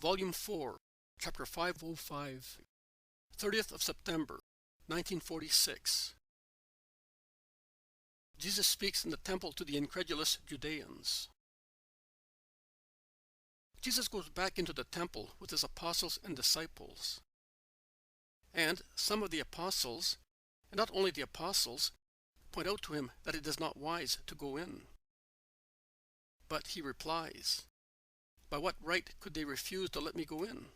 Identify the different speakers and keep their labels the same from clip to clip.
Speaker 1: Volume 4, Chapter 505, 30th of September, 1946. Jesus speaks in the temple to the incredulous Judeans. Jesus goes back into the temple with his apostles and disciples. And some of the apostles, and not only the apostles, point out to him that it is not wise to go in. But he replies, "By what right could they refuse to let me go in?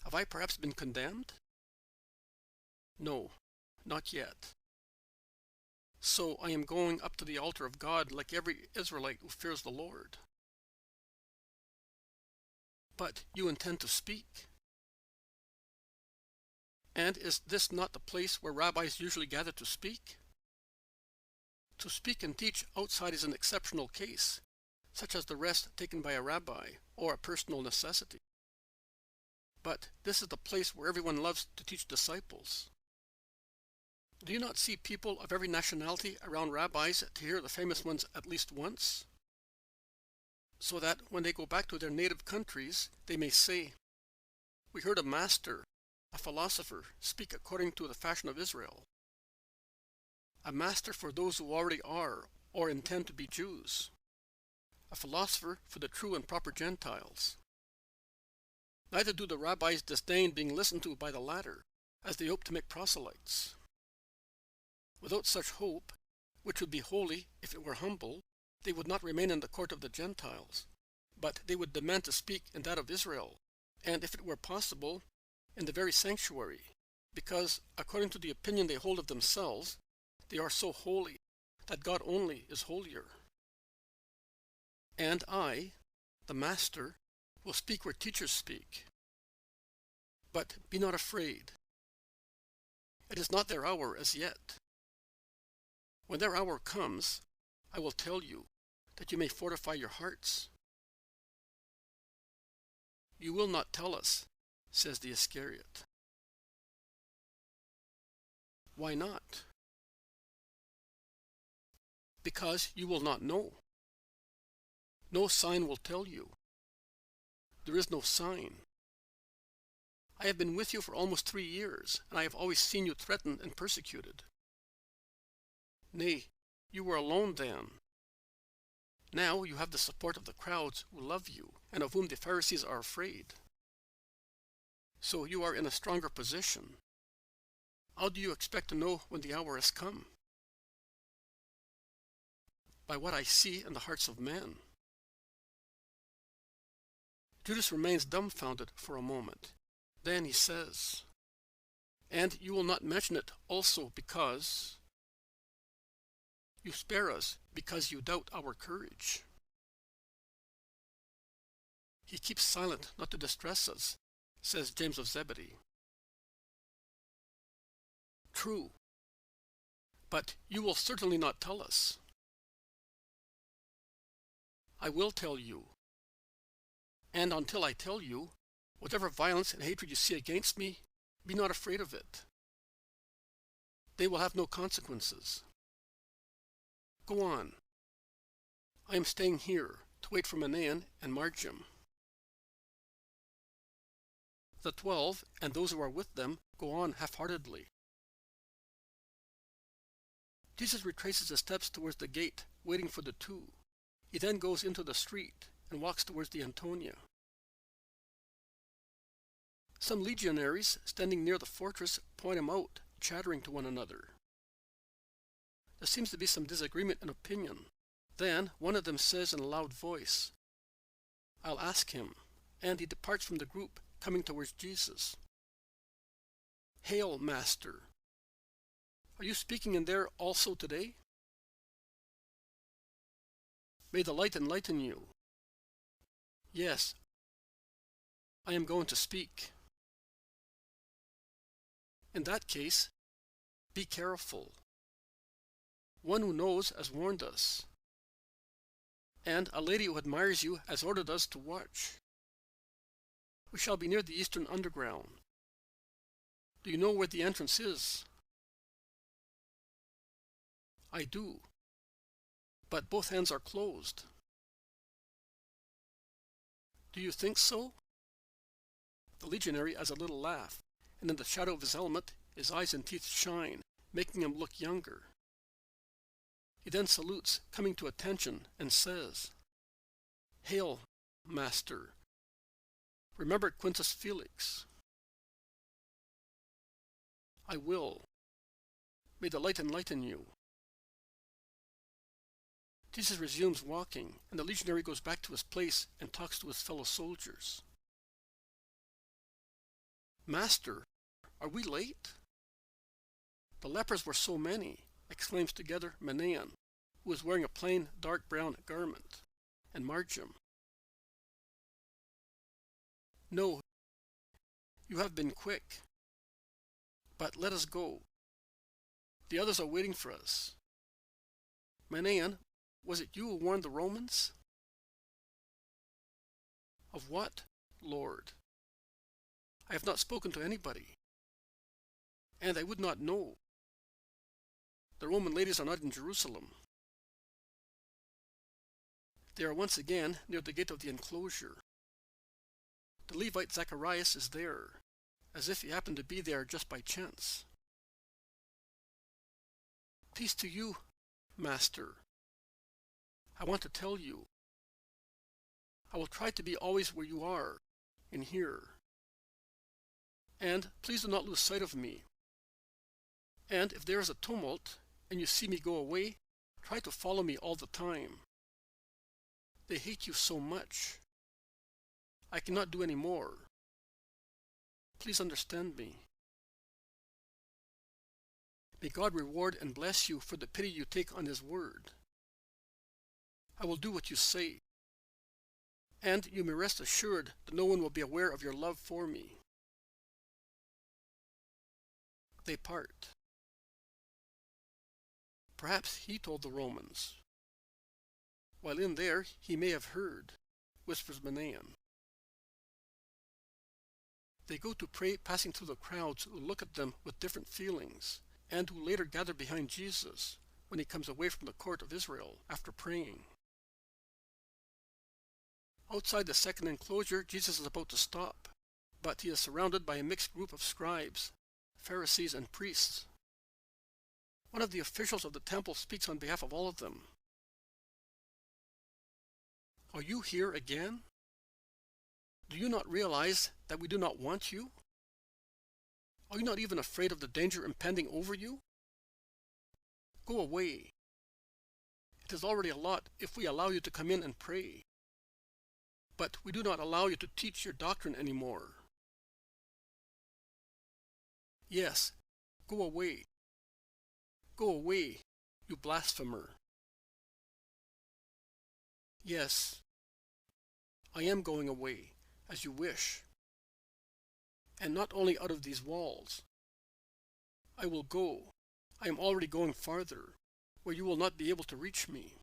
Speaker 1: Have I perhaps been condemned? No, not yet. So I am going up to the altar of God like every Israelite who fears the Lord." "But you intend to speak. And is this not the place where rabbis usually gather to speak? To speak and teach outside is an exceptional case, such as the rest taken by a rabbi, or a personal necessity. But this is the place where everyone loves to teach disciples. Do you not see people of every nationality around rabbis to hear the famous ones at least once? So that when they go back to their native countries, they may say, 'We heard a master, a philosopher, speak according to the fashion of Israel.' A master for those who already are or intend to be Jews. A philosopher for the true and proper Gentiles. Neither do the rabbis disdain being listened to by the latter, as they hope to make proselytes. Without such hope, which would be holy if it were humble, they would not remain in the court of the Gentiles, but they would demand to speak in that of Israel, and if it were possible, in the very sanctuary, because, according to the opinion they hold of themselves, they are so holy that God only is holier. And I, the Master, will speak where teachers speak. But be not afraid. It is not their hour as yet. When their hour comes, I will tell you, that you may fortify your hearts." "You will not tell us," says the Iscariot. "Why not?" "Because you will not know. No sign will tell you. There is no sign. I have been with you for almost 3 years, and I have always seen you threatened and persecuted. Nay, you were alone then. Now you have the support of the crowds who love you, and of whom the Pharisees are afraid. So you are in a stronger position. How do you expect to know when the hour has come?" "By what I see in the hearts of men." Judas remains dumbfounded for a moment. Then he says, "And you will not mention it also because you spare us because you doubt our courage." "He keeps silent not to distress us," says James of Zebedee. "True. But you will certainly not tell us." "I will tell you. And until I tell you, whatever violence and hatred you see against me, be not afraid of it. They will have no consequences. Go on. I am staying here to wait for Manaen and Margim." The 12 and those who are with them go on half-heartedly. Jesus retraces his steps towards the gate, waiting for the two. He then goes into the street and walks towards the Antonia. Some legionaries standing near the fortress point him out, chattering to one another. There seems to be some disagreement in opinion. Then one of them says in a loud voice, "I'll ask him," and he departs from the group, coming towards Jesus. "Hail, Master! Are you speaking in there also today?" "May the light enlighten you." "Yes, I am going to speak." "In that case, be careful. One who knows has warned us, and a lady who admires you has ordered us to watch. We shall be near the Eastern Underground. Do you know where the entrance is?" "I do, but both ends are closed." "Do you think so?" the legionary as a little laugh, and in the shadow of his helmet his eyes and teeth shine, making him look younger. He then salutes, coming to attention, and says, "Hail, Master. Remember Quintus Felix." "I will. May the light enlighten you." Jesus resumes walking, and the legionary goes back to his place and talks to his fellow soldiers. "Master, are we late?" "The lepers were so many," exclaims together Manaen, who is wearing a plain dark brown garment, and Margim. "No, you have been quick. But let us go. The others are waiting for us." "Manaen, was it you who warned the Romans?" "Of what, Lord? I have not spoken to anybody, and I would not know. The Roman ladies are not in Jerusalem." They are once again near the gate of the enclosure. The Levite Zacharias is there, as if he happened to be there just by chance. "Peace to you, Master. I want to tell you. I will try to be always where you are, in here. And please do not lose sight of me. And if there is a tumult, and you see me go away, try to follow me all the time. They hate you so much. I cannot do any more. Please understand me. May God reward and bless you for the pity you take on His word. I will do what you say, and you may rest assured that no one will be aware of your love for me." They part. "Perhaps he told the Romans. While in there, he may have heard," whispers Manaen. They go to pray, passing through the crowds who look at them with different feelings, and who later gather behind Jesus when he comes away from the court of Israel after praying. Outside the second enclosure, Jesus is about to stop, but he is surrounded by a mixed group of scribes, Pharisees, and priests. One of the officials of the temple speaks on behalf of all of them. "Are you here again? Do you not realize that we do not want you? Are you not even afraid of the danger impending over you? Go away. It is already a lot if we allow you to come in and pray. But we do not allow you to teach your doctrine anymore. Yes, go away. Go away, you blasphemer." "Yes, I am going away, as you wish. And not only out of these walls. I will go. I am already going farther, where you will not be able to reach me.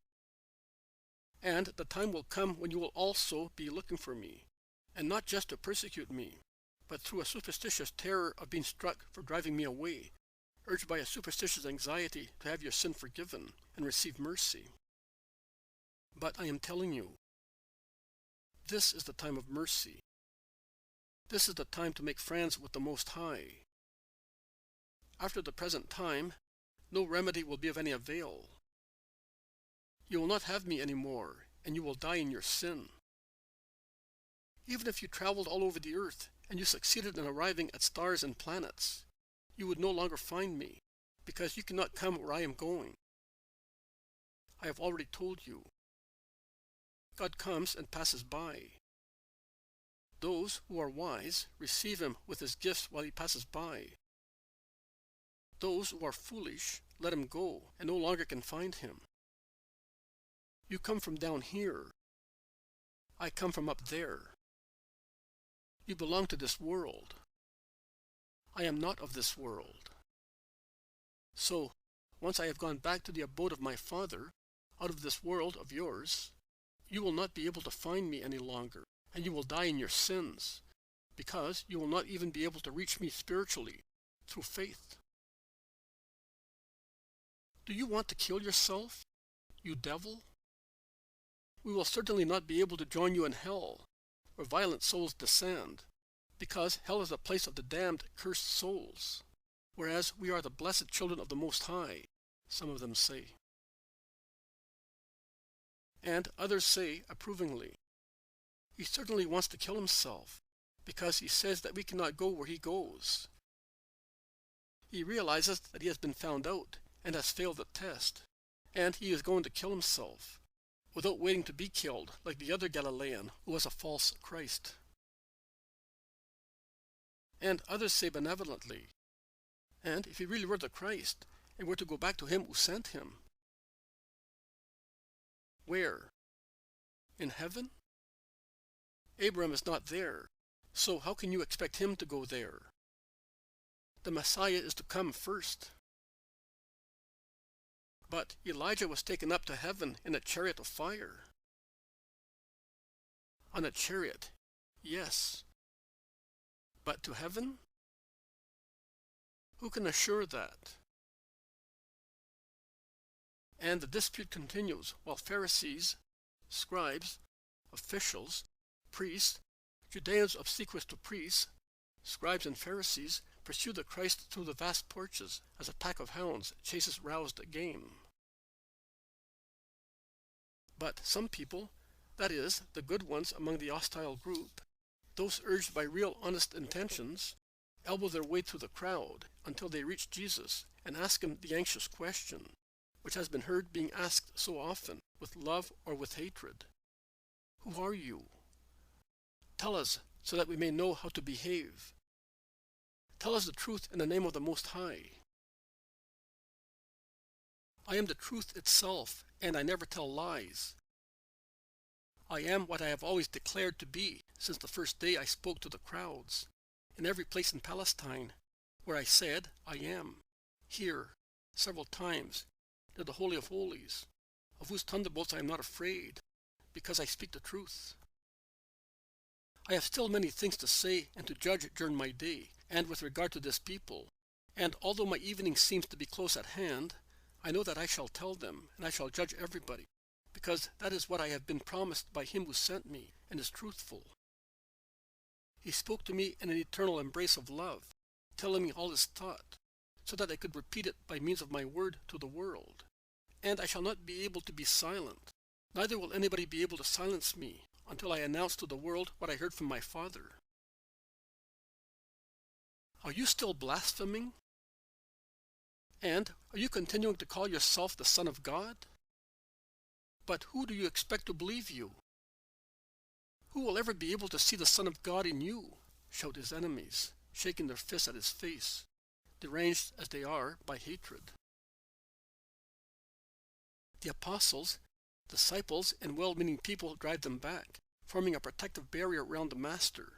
Speaker 1: And the time will come when you will also be looking for me, and not just to persecute me, but through a superstitious terror of being struck for driving me away, urged by a superstitious anxiety to have your sin forgiven and receive mercy. But I am telling you, this is the time of mercy. This is the time to make friends with the Most High. After the present time, no remedy will be of any avail. You will not have me anymore, and you will die in your sin. Even if you traveled all over the earth, and you succeeded in arriving at stars and planets, you would no longer find me, because you cannot come where I am going. I have already told you. God comes and passes by. Those who are wise receive him with his gifts while he passes by. Those who are foolish let him go and no longer can find him. You come from down here. I come from up there. You belong to this world. I am not of this world. So, once I have gone back to the abode of my Father, out of this world of yours, you will not be able to find me any longer, and you will die in your sins, because you will not even be able to reach me spiritually, through faith. Do you want to kill yourself, you devil? We will certainly not be able to join you in hell, where violent souls descend, because hell is a place of the damned, cursed souls, whereas we are the blessed children of the Most High, some of them say. And others say, approvingly, he certainly wants to kill himself, because he says that we cannot go where he goes. He realizes that he has been found out and has failed the test, and he is going to kill himself, without waiting to be killed like the other Galilean who was a false Christ. And others say benevolently, and if he really were the Christ, and were to go back to him who sent him, where? In heaven? Abraham is not there, so how can you expect him to go there? The Messiah is to come first. But Elijah was taken up to heaven in a chariot of fire. On a chariot, yes. But to heaven? Who can assure that? And the dispute continues while Pharisees, scribes, officials, priests, Judeans obsequious to priests, scribes and Pharisees pursue the Christ through the vast porches as a pack of hounds chases roused game. But some people, that is, the good ones among the hostile group, those urged by real honest intentions, elbow their way through the crowd until they reach Jesus and ask him the anxious question, which has been heard being asked so often, with love or with hatred. Who are you? Tell us, so that we may know how to behave. Tell us the truth in the name of the Most High. I am the truth itself, and I never tell lies. I am what I have always declared to be since the first day I spoke to the crowds, in every place in Palestine, where I said, I am, here, several times, near the Holy of Holies, of whose thunderbolts I am not afraid, because I speak the truth. I have still many things to say and to judge during my day, and with regard to this people, and although my evening seems to be close at hand, I know that I shall tell them, and I shall judge everybody, because that is what I have been promised by him who sent me, and is truthful. He spoke to me in an eternal embrace of love, telling me all his thought, so that I could repeat it by means of my word to the world. And I shall not be able to be silent, neither will anybody be able to silence me, until I announce to the world what I heard from my Father. Are you still blaspheming? And are you continuing to call yourself the Son of God? But who do you expect to believe you? Who will ever be able to see the Son of God in you? Shout his enemies, shaking their fists at his face, deranged as they are by hatred. The apostles, disciples, and well-meaning people drive them back, forming a protective barrier around the Master.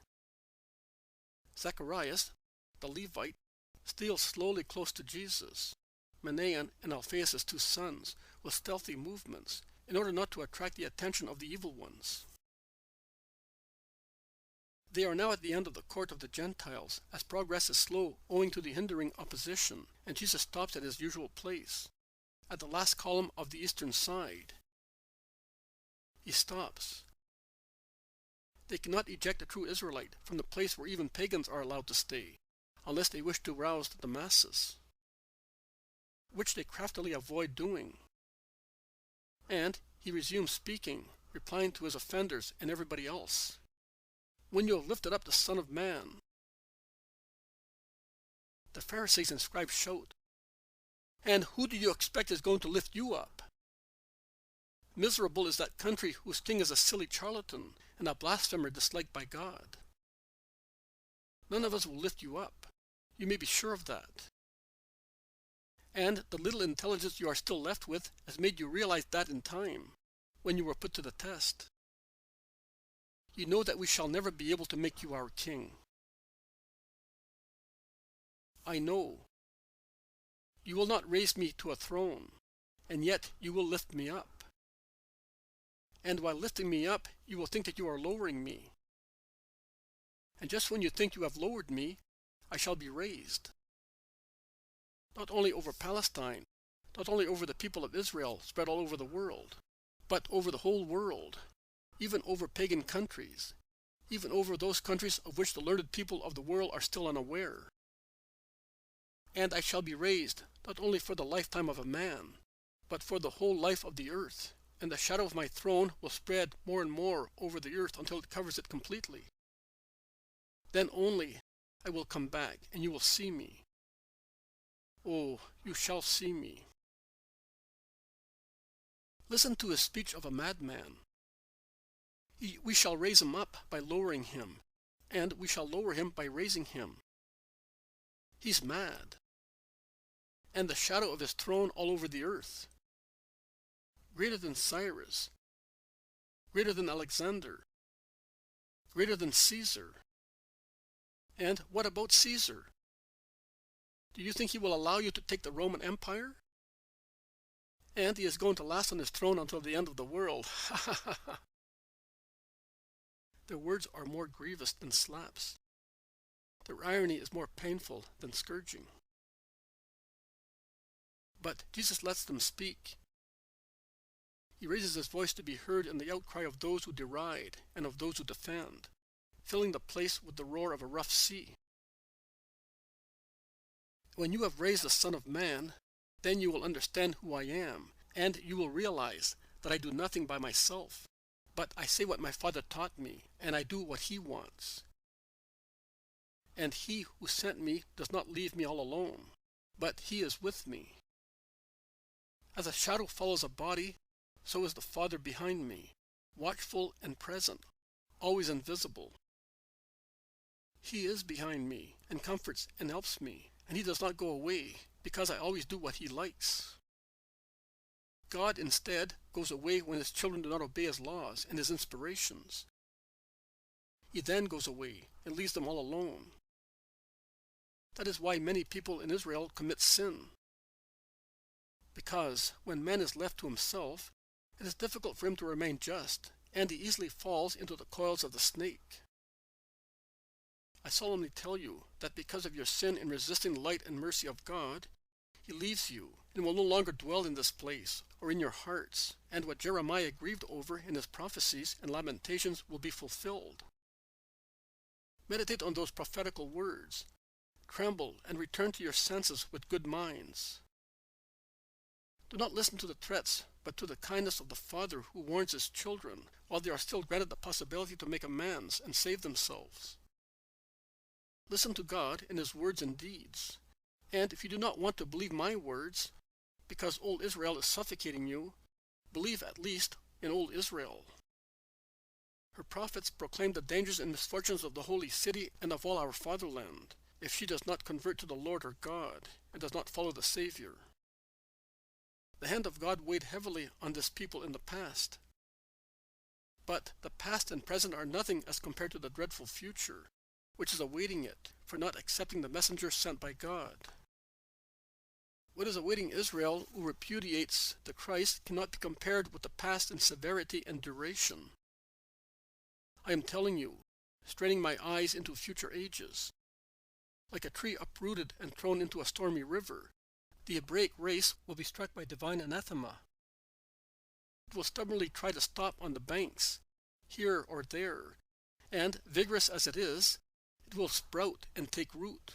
Speaker 1: Zacharias, the Levite, steals slowly close to Jesus, Manaen and Alphaeus' two sons, with stealthy movements, in order not to attract the attention of the evil ones. They are now at the end of the court of the Gentiles, as progress is slow owing to the hindering opposition, and Jesus stops at his usual place, at the last column of the eastern side. He stops. They cannot eject a true Israelite from the place where even pagans are allowed to stay, unless they wish to rouse the masses, which they craftily avoid doing. And he resumes speaking, replying to his offenders and everybody else. When you have lifted up the Son of Man. The Pharisees and scribes shout, and who do you expect is going to lift you up? Miserable is that country whose king is a silly charlatan and a blasphemer disliked by God. None of us will lift you up. You may be sure of that. And the little intelligence you are still left with has made you realize that in time, when you were put to the test. You know that we shall never be able to make you our king. I know. You will not raise me to a throne, and yet you will lift me up. And while lifting me up, you will think that you are lowering me. And just when you think you have lowered me, I shall be raised. Not only over Palestine, not only over the people of Israel spread all over the world, but over the whole world, even over pagan countries, even over those countries of which the learned people of the world are still unaware. And I shall be raised, not only for the lifetime of a man, but for the whole life of the earth, and the shadow of my throne will spread more and more over the earth until it covers it completely. Then only I will come back, and you will see me. Oh, you shall see me. Listen to his speech of a madman. We shall raise him up by lowering him, and we shall lower him by raising him. He's mad. And the shadow of his throne all over the earth. Greater than Cyrus, greater than Alexander, greater than Caesar. And what about Caesar? Do you think he will allow you to take the Roman Empire? And he is going to last on his throne until the end of the world. Their words are more grievous than slaps. Their irony is more painful than scourging. But Jesus lets them speak. He raises his voice to be heard in the outcry of those who deride and of those who defend, filling the place with the roar of a rough sea. When you have raised the Son of Man, then you will understand who I am, and you will realize that I do nothing by myself, but I say what my Father taught me, and I do what he wants. And he who sent me does not leave me all alone, but he is with me. As a shadow follows a body, so is the Father behind me, watchful and present, always invisible. He is behind me, and comforts and helps me, and he does not go away, because I always do what he likes. God, instead, goes away when his children do not obey his laws and his inspirations. He then goes away and leaves them all alone. That is why many people in Israel commit sin. Because when man is left to himself, it is difficult for him to remain just, and he easily falls into the coils of the snake. I solemnly tell you that because of your sin in resisting the light and mercy of God, he leaves you and will no longer dwell in this place or in your hearts, and what Jeremiah grieved over in his prophecies and lamentations will be fulfilled. Meditate on those prophetical words. Tremble and return to your senses with good minds. Do not listen to the threats, but to the kindness of the Father who warns his children, while they are still granted the possibility to make amends and save themselves. Listen to God in his words and deeds. And if you do not want to believe my words, because old Israel is suffocating you, believe at least in old Israel. Her prophets proclaim the dangers and misfortunes of the holy city and of all our fatherland, if she does not convert to the Lord her God, and does not follow the Savior. The hand of God weighed heavily on this people in the past. But the past and present are nothing as compared to the dreadful future, which is awaiting it for not accepting the messenger sent by God. What is awaiting Israel, who repudiates the Christ, cannot be compared with the past in severity and duration. I am telling you, straining my eyes into future ages. Like a tree uprooted and thrown into a stormy river, the Hebraic race will be struck by divine anathema. It will stubbornly try to stop on the banks, here or there, and, vigorous as it is, it will sprout and take root.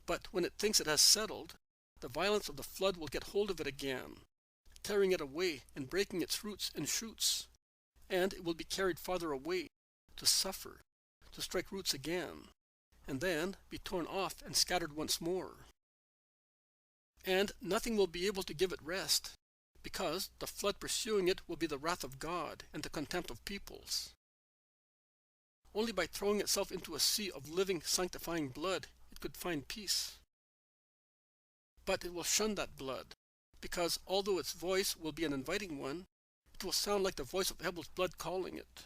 Speaker 1: But when it thinks it has settled, the violence of the flood will get hold of it again, tearing it away and breaking its roots and shoots, and it will be carried farther away, to suffer, to strike roots again, and then be torn off and scattered once more. And nothing will be able to give it rest, because the flood pursuing it will be the wrath of God and the contempt of peoples. Only by throwing itself into a sea of living, sanctifying blood it could find peace. But it will shun that blood, because although its voice will be an inviting one, it will sound like the voice of Hebel's blood calling it,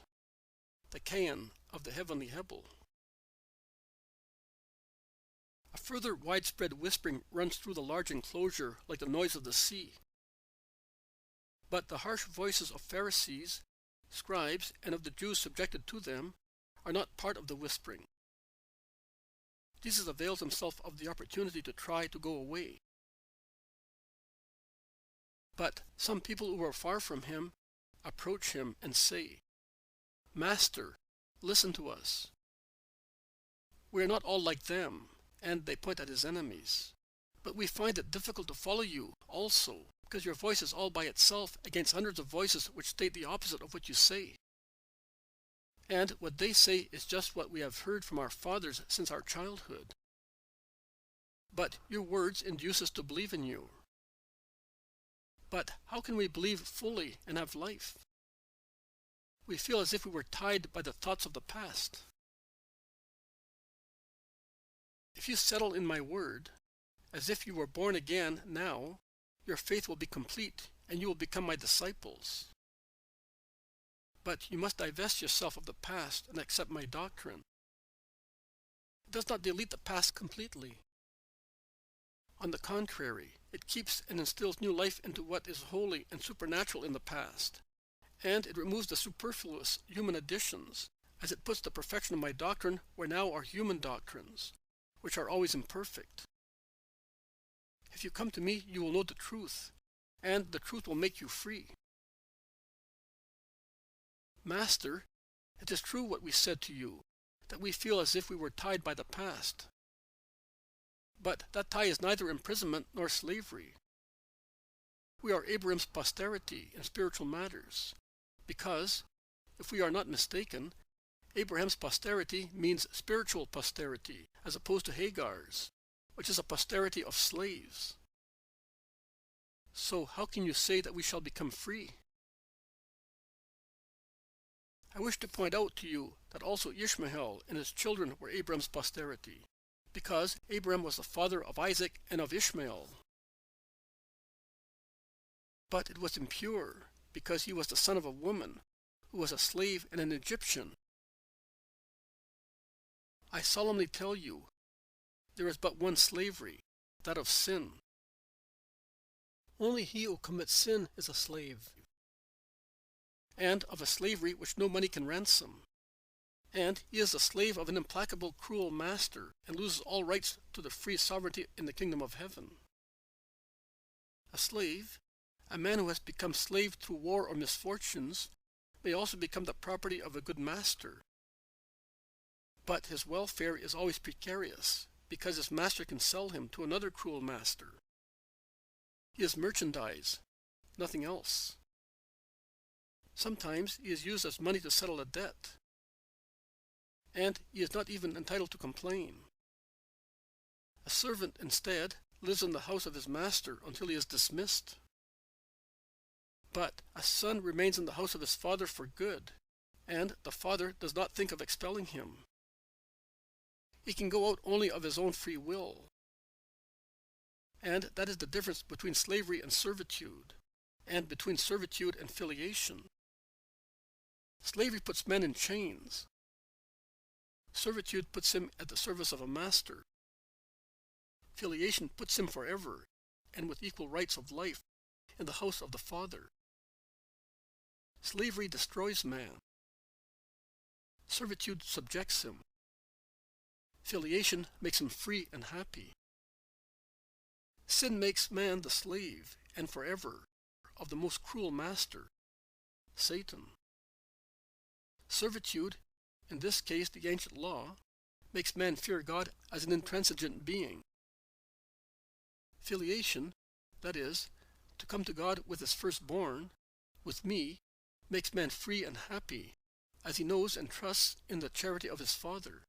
Speaker 1: the Cain of the heavenly Hebel. A further widespread whispering runs through the large enclosure like the noise of the sea. But the harsh voices of Pharisees, scribes, and of the Jews subjected to them are not part of the whispering. Jesus avails himself of the opportunity to try to go away. But some people who are far from him approach him and say, "Master, Listen to us. We are not all like them, and they point at his enemies. But we find it difficult to follow you also, because your voice is all by itself against hundreds of voices which state the opposite of what you say. And what they say is just what we have heard from our fathers since our childhood. But your words induce us to believe in you. But how can we believe fully and have life? We feel as if we were tied by the thoughts of the past. If you settle in my word, as if you were born again now, your faith will be complete, and you will become my disciples. But you must divest yourself of the past and accept my doctrine. It does not delete the past completely. On the contrary, it keeps and instills new life into what is holy and supernatural in the past, and it removes the superfluous human additions, as it puts the perfection of my doctrine where now are human doctrines, which are always imperfect. If you come to me, you will know the truth, and the truth will make you free. Master, it is true what we said to you, that we feel as if we were tied by the past. But that tie is neither imprisonment nor slavery. We are Abraham's posterity in spiritual matters, because, if we are not mistaken, Abraham's posterity means spiritual posterity, as opposed to Hagar's, which is a posterity of slaves. So how can you say that we shall become free? I wish to point out to you that also Ishmael and his children were Abraham's posterity, because Abraham was the father of Isaac and of Ishmael. But it was impure, because he was the son of a woman, who was a slave and an Egyptian. I solemnly tell you, there is but one slavery, that of sin. Only he who commits sin is a slave, and of a slavery which no money can ransom. And he is the slave of an implacable, cruel master, and loses all rights to the free sovereignty in the kingdom of heaven. A slave, a man who has become slave through war or misfortunes, may also become the property of a good master. But his welfare is always precarious, because his master can sell him to another cruel master. He is merchandise, nothing else. Sometimes he is used as money to settle a debt, and he is not even entitled to complain. A servant, instead, lives in the house of his master until he is dismissed. But a son remains in the house of his father for good, and the father does not think of expelling him. He can go out only of his own free will. And that is the difference between slavery and servitude, and between servitude and filiation. Slavery puts men in chains. Servitude puts him at the service of a master. Filiation puts him forever, and with equal rights of life, in the house of the Father. Slavery destroys man. Servitude subjects him. Filiation makes him free and happy. Sin makes man the slave, and forever, of the most cruel master, Satan. Servitude, in this case the ancient law, makes man fear God as an intransigent being. Filiation, that is, to come to God with his firstborn, with me, makes man free and happy, as he knows and trusts in the charity of his Father.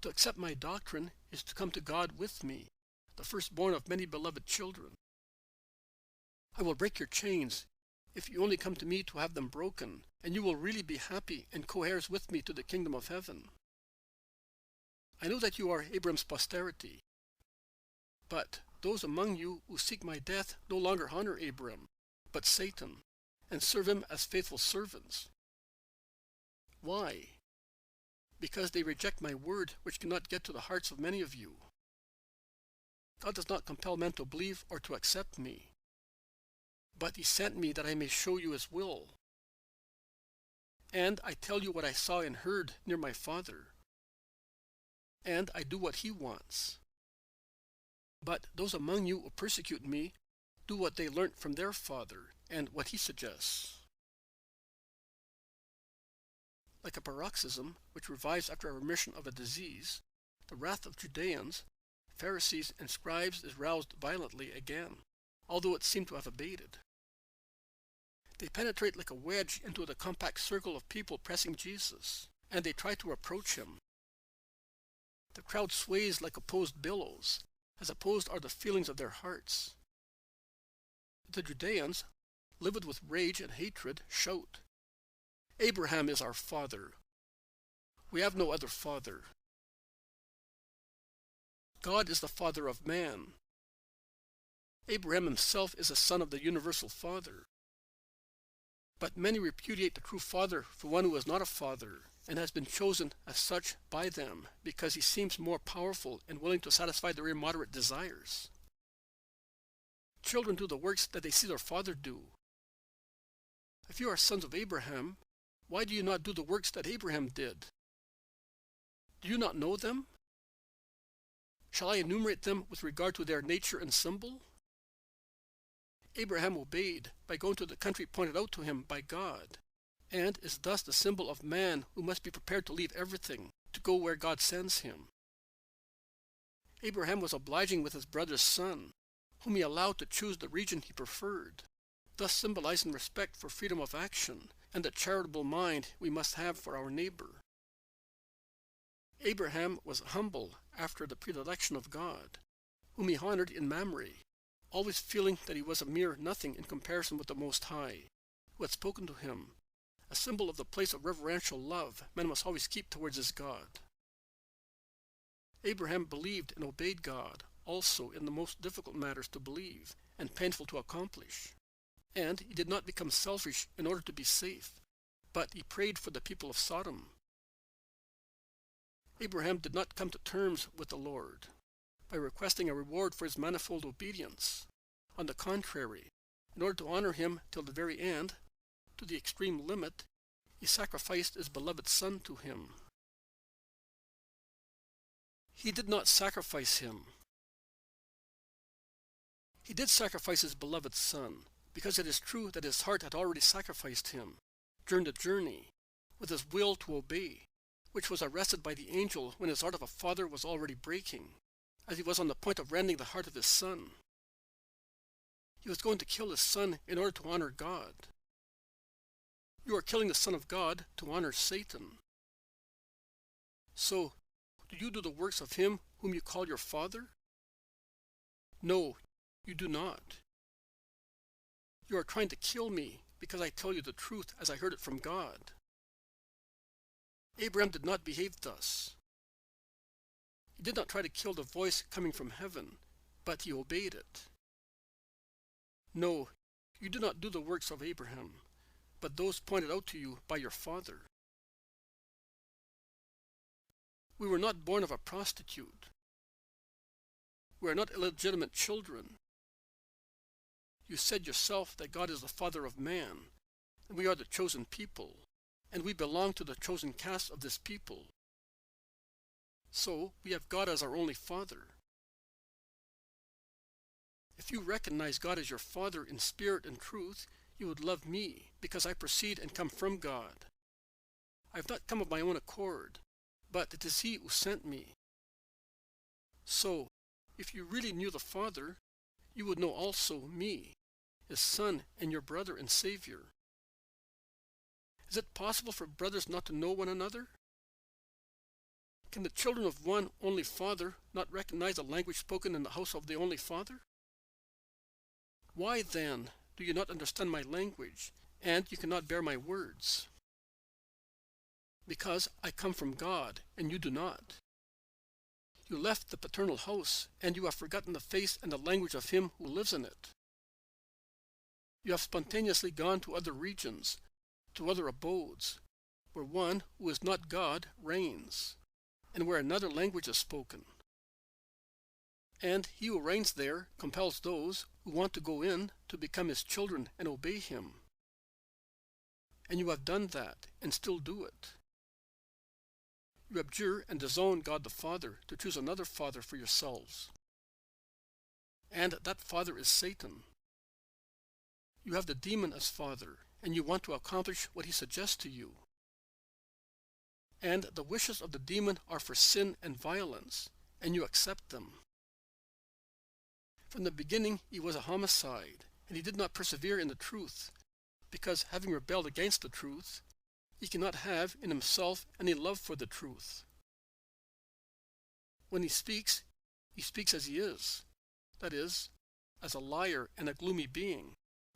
Speaker 1: To accept my doctrine is to come to God with me, the firstborn of many beloved children. I will break your chains, if you only come to me to have them broken, and you will really be happy and co-heirs with me to the kingdom of heaven. I know that you are Abraham's posterity, but those among you who seek my death no longer honor Abraham, but Satan, and serve him as faithful servants. Why? Because they reject my word, which cannot get to the hearts of many of you. God does not compel men to believe or to accept me, but he sent me that I may show you his will. And I tell you what I saw and heard near my Father, and I do what he wants. But those among you who persecute me do what they learnt from their father and what he suggests. like a paroxysm which revives after a remission of a disease, the wrath of Judeans, Pharisees, and scribes is roused violently again, although it seemed to have abated. They penetrate like a wedge into the compact circle of people pressing Jesus, and they try to approach him. The crowd sways like opposed billows, as opposed are the feelings of their hearts. The Judeans, livid with rage and hatred, shout, "Abraham is our father. We have no other father. God is the father of man. Abraham himself is the son of the universal Father." But many repudiate the true Father for one who is not a father, and has been chosen as such by them because he seems more powerful and willing to satisfy their immoderate desires. Children do the works that they see their father do. If you are sons of Abraham, why do you not do the works that Abraham did? Do you not know them? Shall I enumerate them with regard to their nature and symbol? Abraham obeyed by going to the country pointed out to him by God, and is thus the symbol of man who must be prepared to leave everything, to go where God sends him. Abraham was obliging with his brother's son, whom he allowed to choose the region he preferred, thus symbolizing respect for freedom of action and the charitable mind we must have for our neighbor. Abraham was humble after the predilection of God, whom he honored in Mamre, always feeling that he was a mere nothing in comparison with the Most High, who had spoken to him, a symbol of the place of reverential love man must always keep towards his God. Abraham believed and obeyed God also in the most difficult matters to believe and painful to accomplish, and he did not become selfish in order to be safe, but he prayed for the people of Sodom. Abraham did not come to terms with the Lord by requesting a reward for his manifold obedience. On the contrary, in order to honor him till the very end, to the extreme limit, he sacrificed his beloved son to him. He did not sacrifice him. He did sacrifice his beloved son, because it is true that his heart had already sacrificed him during the journey, with his will to obey, which was arrested by the angel when his heart of a father was already breaking, as he was on the point of rending the heart of his son. He was going to kill his son in order to honor God. You are killing the Son of God to honor Satan. So, do you do the works of him whom you call your Father? No, you do not. You are trying to kill me because I tell you the truth as I heard it from God. Abraham did not behave thus. He did not try to kill the voice coming from heaven, but he obeyed it. No, you do not do the works of Abraham, but those pointed out to you by your father. We were not born of a prostitute. We are not illegitimate children. You said yourself that God is the Father of man, and we are the chosen people, and we belong to the chosen caste of this people. So we have God as our only Father. If you recognize God as your Father in spirit and truth, you would love me, because I proceed and come from God. I have not come of my own accord, but it is He who sent me. So, if you really knew the Father, you would know also me, His Son and your brother and Savior. Is it possible for brothers not to know one another? Can the children of one only Father not recognize the language spoken in the house of the only Father? Why, then, do you not understand my language, and you cannot bear my words? Because I come from God, and you do not. You left the paternal house, and you have forgotten the face and the language of him who lives in it. You have spontaneously gone to other regions, to other abodes, where one who is not God reigns, and where another language is spoken. And he who reigns there compels those who want to go in to become his children and obey him. And you have done that, and still do it. You abjure and disown God the Father to choose another father for yourselves. And that father is Satan. You have the demon as father, and you want to accomplish what he suggests to you. and the wishes of the demon are for sin and violence, and you accept them. From the beginning he was a homicide, and he did not persevere in the truth, because having rebelled against the truth, he cannot have in himself any love for the truth. When he speaks as he is, that is, as a liar and a gloomy being,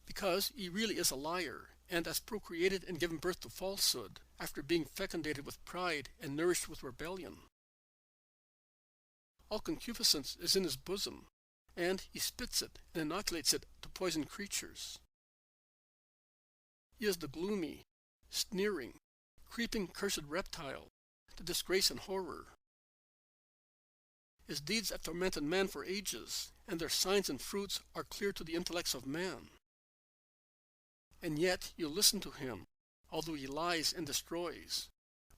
Speaker 1: because he really is a liar, and has procreated and given birth to falsehood, after being fecundated with pride and nourished with rebellion. All concupiscence is in his bosom, and he spits it and inoculates it to poison creatures. He is the gloomy, sneering, creeping, cursed reptile, the disgrace and horror. His deeds have tormented man for ages, and their signs and fruits are clear to the intellects of man. And yet you listen to him, although he lies and destroys.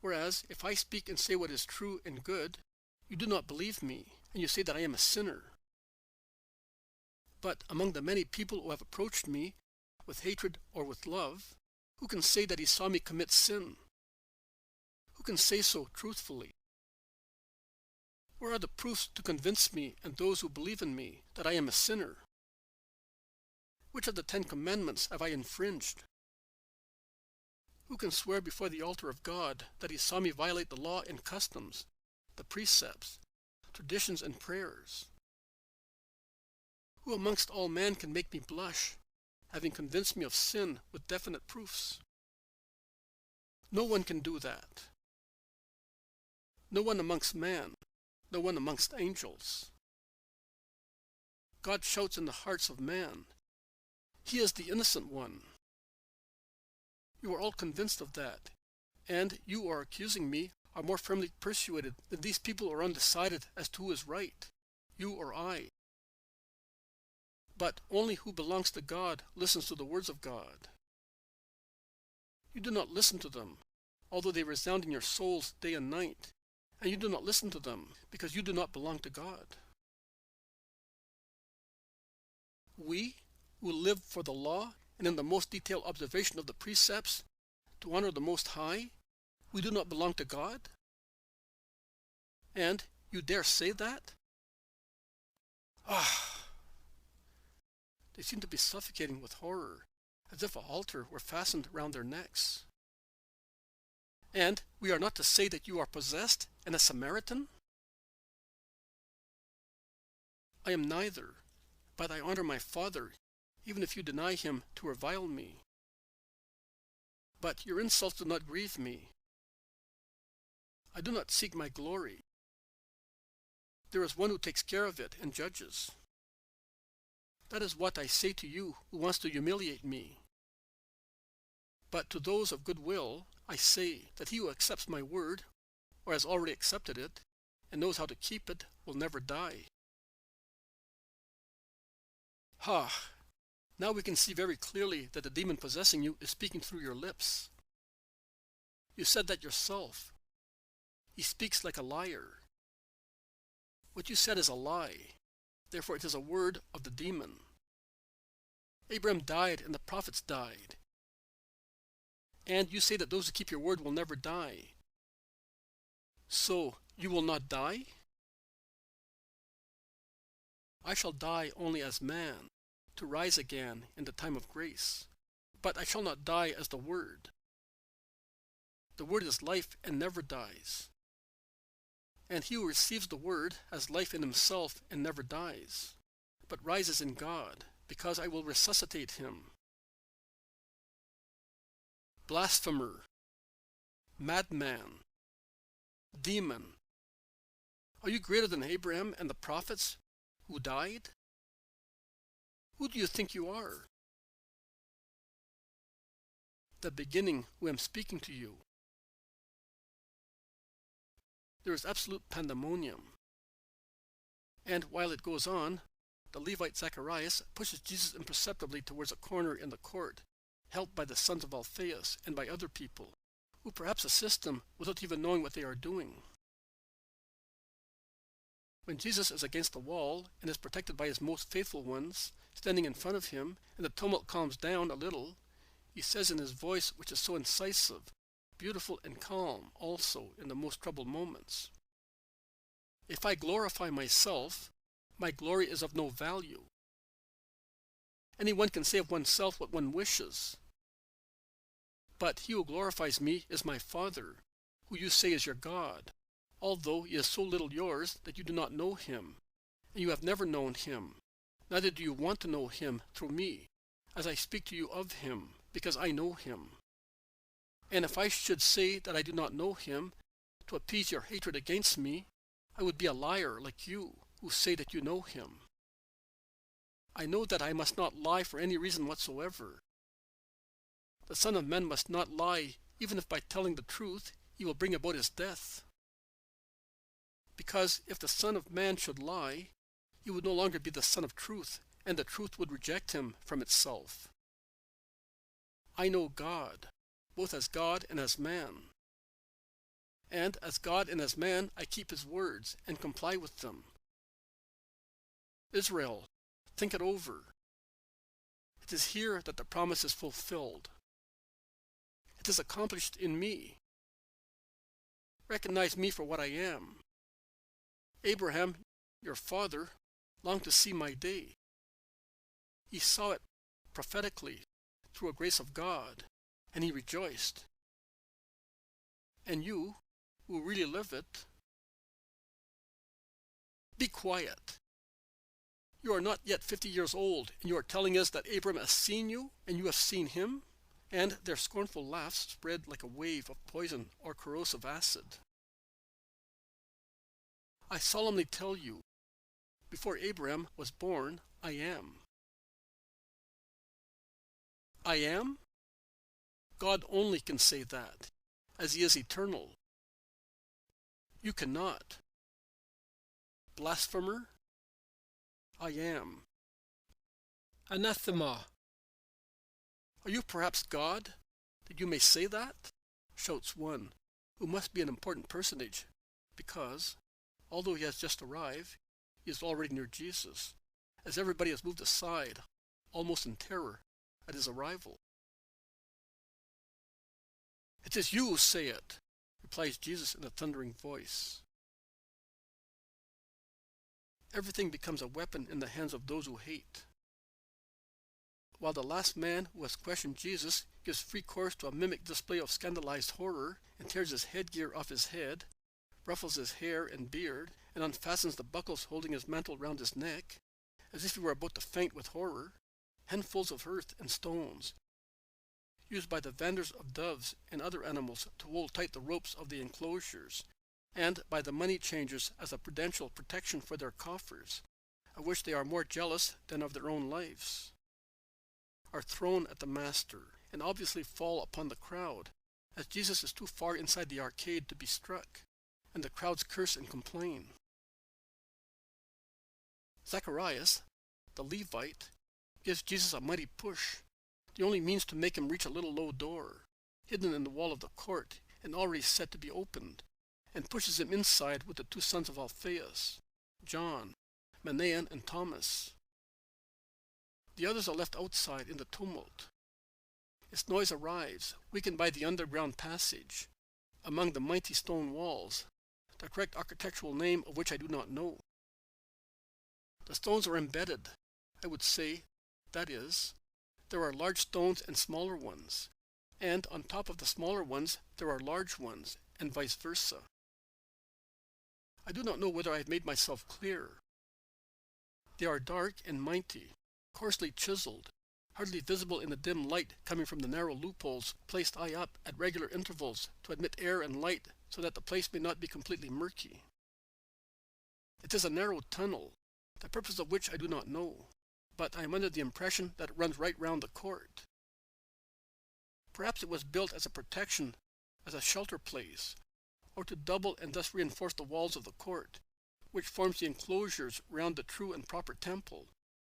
Speaker 1: Whereas, if I speak and say what is true and good, you do not believe me, and you say that I am a sinner. But among the many people who have approached me, with hatred or with love, who can say that he saw me commit sin? Who can say so truthfully? Where are the proofs to convince me and those who believe in me that I am a sinner? Which of the 10 Commandments have I infringed? Who can swear before the altar of God that he saw me violate the law and customs, the precepts, traditions and prayers? Who amongst all men can make me blush, having convinced me of sin with definite proofs? No one can do that. No one amongst man, no one amongst angels. God shouts in the hearts of man. He is the innocent one. You are all convinced of that, and you who are accusing me are more firmly persuaded than these people who are undecided as to who is right, you or I. But only who belongs to God listens to the words of God. You do not listen to them, although they resound in your souls day and night, and you do not listen to them because you do not belong to God. We, who live for the law and in the most detailed observation of the precepts, to honor the Most High, we do not belong to God? And you dare say that? They seem to be suffocating with horror, as if a halter were fastened round their necks. And we are not to say that you are possessed and a Samaritan? I am neither, but I honor my Father, even if you deny him to revile me. But your insults do not grieve me. I do not seek my glory. There is one who takes care of it and judges. That is what I say to you who wants to humiliate me. But to those of good will, I say that he who accepts my word, or has already accepted it, and knows how to keep it, will never die. Now we can see very clearly that the demon possessing you is speaking through your lips. You said that yourself. He speaks like a liar. What you said is a lie. Therefore it is a word of the demon. Abraham died and the prophets died. And you say that those who keep your word will never die. So you will not die? I shall die only as man, to rise again in the time of grace. But I shall not die as the Word. The Word is life and never dies. And he who receives the Word has life in himself and never dies, but rises in God, because I will resuscitate him. Blasphemer, madman, demon, are you greater than Abraham and the prophets who died? Who do you think you are? The beginning who am speaking to you. There is absolute pandemonium. And while it goes on, the Levite Zacharias pushes Jesus imperceptibly towards a corner in the court, helped by the sons of Alphaeus and by other people, who perhaps assist him without even knowing what they are doing. When Jesus is against the wall and is protected by his most faithful ones, standing in front of him, and the tumult calms down a little, he says in his voice, which is so incisive, beautiful and calm also in the most troubled moments. If I glorify myself, my glory is of no value. Anyone can say of oneself what one wishes. But he who glorifies me is my Father, who you say is your God, although he is so little yours that you do not know him, and you have never known him, neither do you want to know him through me, as I speak to you of him, because I know him. And if I should say that I do not know him, to appease your hatred against me, I would be a liar like you, who say that you know him. I know that I must not lie for any reason whatsoever. The Son of Man must not lie, even if by telling the truth he will bring about his death. Because if the Son of Man should lie, he would no longer be the Son of Truth, and the truth would reject him from itself. I know God, both as God and as man. And as God and as man, I keep his words and comply with them. Israel, think it over. It is here that the promise is fulfilled. It is accomplished in me. Recognize me for what I am. Abraham, your father, longed to see my day. He saw it prophetically through a grace of God, and he rejoiced. And you, who really live it, be quiet. You are not yet 50 years old, and you are telling us that Abraham has seen you, and you have seen him? And their scornful laughs spread like a wave of poison or corrosive acid. I solemnly tell you, before Abraham was born, I am. I am? God only can say that, as he is eternal. You cannot. Blasphemer, I am. Anathema. Are you perhaps God, that you may say that? Shouts one, who must be an important personage, because, although he has just arrived, he is already near Jesus, as everybody has moved aside, almost in terror, at his arrival. It is you who say it, replies Jesus in a thundering voice. Everything becomes a weapon in the hands of those who hate. While the last man who has questioned Jesus gives free course to a mimic display of scandalized horror and tears his headgear off his head, ruffles his hair and beard, and unfastens the buckles holding his mantle round his neck, as if he were about to faint with horror, handfuls of earth and stones, used by the vendors of doves and other animals to hold tight the ropes of the enclosures, and by the money changers as a prudential protection for their coffers, of which they are more jealous than of their own lives, are thrown at the Master, and obviously fall upon the crowd, as Jesus is too far inside the arcade to be struck, and the crowds curse and complain. Zacharias, the Levite, gives Jesus a mighty push, the only means to make him reach a little low door, hidden in the wall of the court and already set to be opened, and pushes him inside with the two sons of Alphaeus, John, Manaen, and Thomas. The others are left outside in the tumult. Its noise arrives, weakened by the underground passage, among the mighty stone walls, the correct architectural name of which I do not know. The stones are embedded, I would say, that is, there are large stones and smaller ones, and on top of the smaller ones there are large ones, and vice versa. I do not know whether I have made myself clear. They are dark and mighty, coarsely chiseled, hardly visible in the dim light coming from the narrow loopholes placed high up at regular intervals to admit air and light so that the place may not be completely murky. It is a narrow tunnel, the purpose of which I do not know, but I am under the impression that it runs right round the court. Perhaps it was built as a protection, as a shelter place, or to double and thus reinforce the walls of the court, which forms the enclosures round the true and proper temple,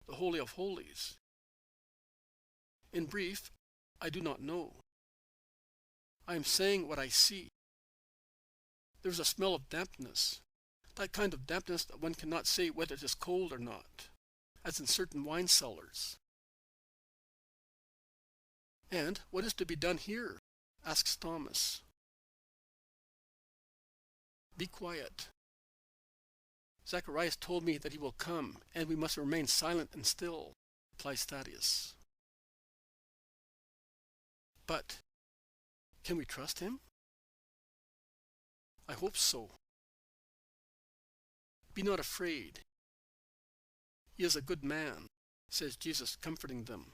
Speaker 1: the Holy of Holies. In brief, I do not know. I am saying what I see. There is a smell of dampness, that kind of dampness that one cannot say whether it is cold or not, as in certain wine cellars. And what is to be done here? Asks Thomas. Be quiet. Zacharias told me that he will come, and we must remain silent and still, replies Thaddeus. But can we trust him? I hope so. Be not afraid. He is a good man, says Jesus, comforting them.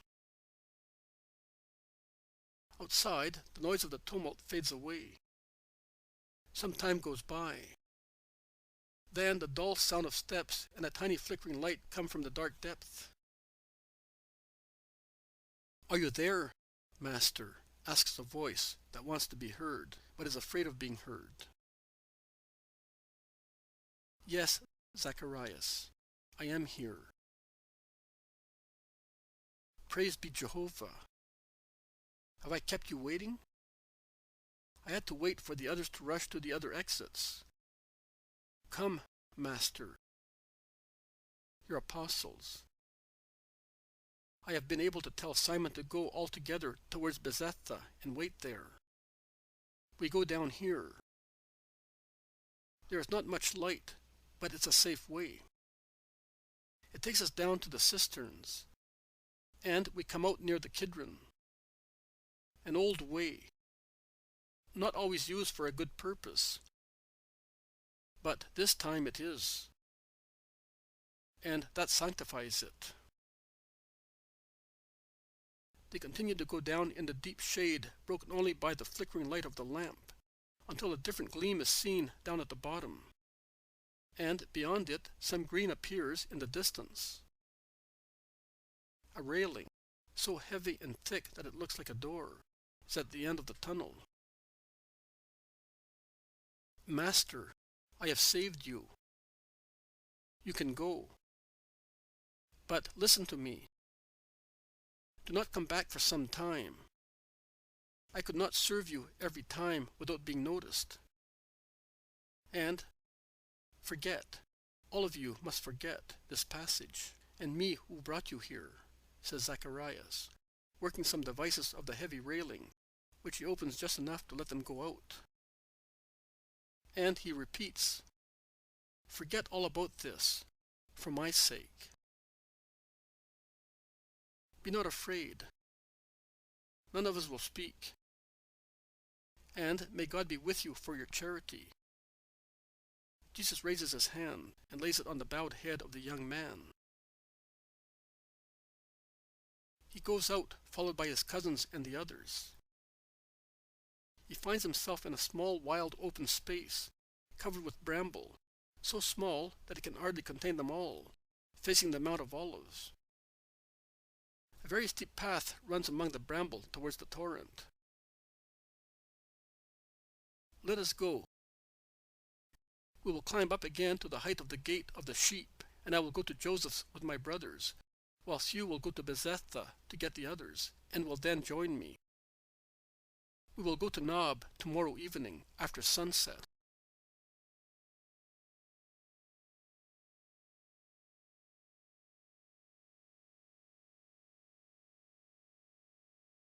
Speaker 1: Outside, the noise of the tumult fades away. Some time goes by. Then the dull sound of steps and a tiny flickering light come from the dark depth. Are you there, Master? Asks a voice that wants to be heard, but is afraid of being heard. Yes, Zacharias, I am here. Praise be Jehovah. Have I kept you waiting? I had to wait for the others to rush to the other exits. Come, Master, your apostles. I have been able to tell Simon to go all together towards Bethesda and wait there. We go down here. There is not much light, but it's a safe way. It takes us down to the cisterns, and we come out near the Kidron. An old way, not always used for a good purpose, but this time it is, and that sanctifies it. They continue to go down in the deep shade, broken only by the flickering light of the lamp, until a different gleam is seen down at the bottom, and beyond it some green appears in the distance. A railing, so heavy and thick that it looks like a door, is at the end of the tunnel. Master, I have saved you. You can go. But listen to me. Do not come back for some time. I could not serve you every time without being noticed. And forget, all of you must forget this passage, and me who brought you here, says Zacharias, working some devices of the heavy railing, which he opens just enough to let them go out. And he repeats, forget all about this, for my sake. Be not afraid. None of us will speak. And may God be with you for your charity. Jesus raises his hand and lays it on the bowed head of the young man. He goes out, followed by his cousins and the others. He finds himself in a small, wild, open space, covered with bramble, so small that it can hardly contain them all, facing the Mount of Olives. A very steep path runs among the bramble towards the torrent. Let us go. We will climb up again to the height of the gate of the sheep, and I will go to Joseph's with my brothers, whilst you will go to Bethesda to get the others, and will then join me. We will go to Nob tomorrow evening after sunset.